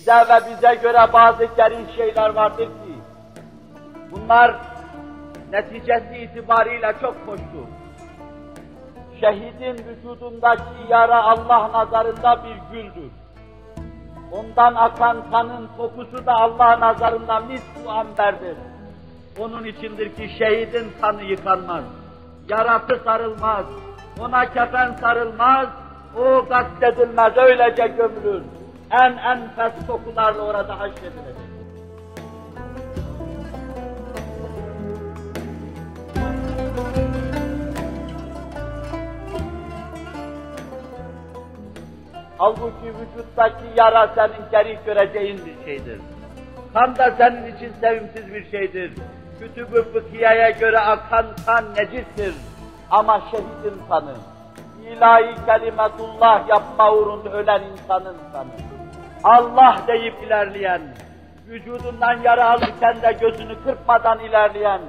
size ve bize göre bazı kerih şeyler vardır ki, bunlar neticesi itibariyle çok hoştur. Şehidin vücudundaki yara Allah nazarında bir güldür. Ondan akan kanın kokusu da Allah nazarında mis-i amberdir. Onun içindir ki şehidin kanı yıkanmaz, yarası sarılmaz, ona kefen sarılmaz, o kastedilmez, öylece gömülür. En enfes kokularla orada haşredilecek. Halbuki vücuttaki yara senin kerih göreceğin bir şeydir. Kan da senin için sevimsiz bir şeydir. Kütüb-ü fıkhiyeye göre akan kan necistir. Ama şehidin kanı, ilahi kelimetullah yapma uğrunda ölen insanın kanı. Allah deyip ilerleyen, vücudundan yara alırken de gözünü kırpmadan ilerleyen,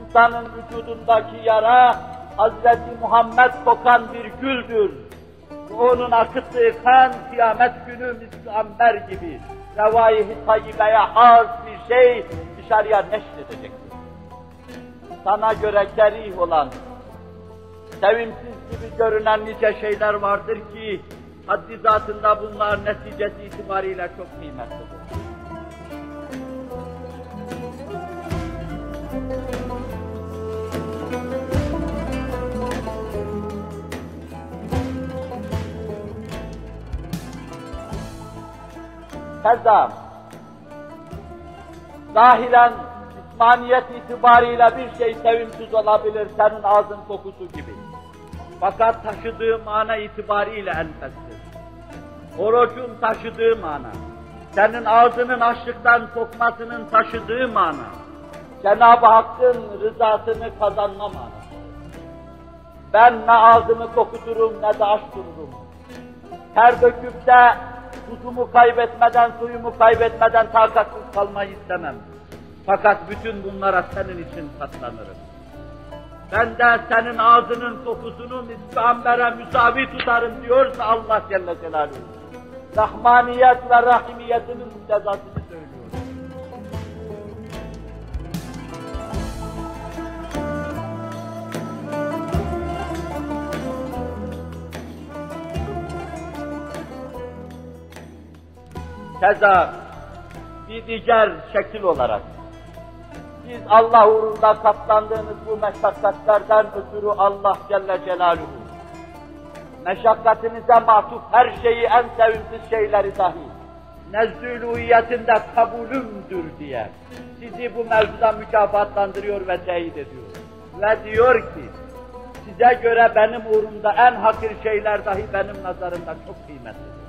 insanın vücudundaki yara, Hazreti Muhammed kokan bir güldür. Onun akıttığı kan, kıyamet günü misli amber gibi, revâi-i tayyibeye has bir şey dışarıya neşredecektir. Sana göre kerih olan, sevimsiz gibi görünen nice şeyler vardır ki, haddi zatında bunlar neticesi itibariyle çok kıymetlidir. Keza, zahiren cismaniyet itibariyle bir şey sevimsiz olabilir, senin ağzın kokusu gibi. Fakat taşıdığı mana itibariyle enfestir. Orucun taşıdığı mana, senin ağzının açlıktan kokmasının taşıdığı mana, Cenab-ı Hakk'ın rızasını kazanma manası. Ben ne ağzımı kokuturum ne de aç dururum. Ter döküp de tuzumu kaybetmeden, suyumu kaybetmeden takatsız kalmayı istemem. Fakat bütün bunlara senin için katlanırım. Ben de senin ağzının kokusunu misli ambere müsavi tutarım diyorsa Allah Celle Celaluhu. Rahmaniyet ve rahimiyetinin müktezasını söylüyor. Keza bir diğer şekil olarak, siz Allah uğrunda katlandığınız bu meşakkatlerden ötürü Allah Celle Celaluhu, meşakkatinize matuf her şeyi, en sevimsiz şeyleri dahi, nezdülühiyetinde kabulümdür diye, sizi bu mevzuda mükafatlandırıyor ve teyit ediyor. Ve diyor ki, size göre benim uğrumda en hakir şeyler dahi benim nazarımda çok kıymetlidir.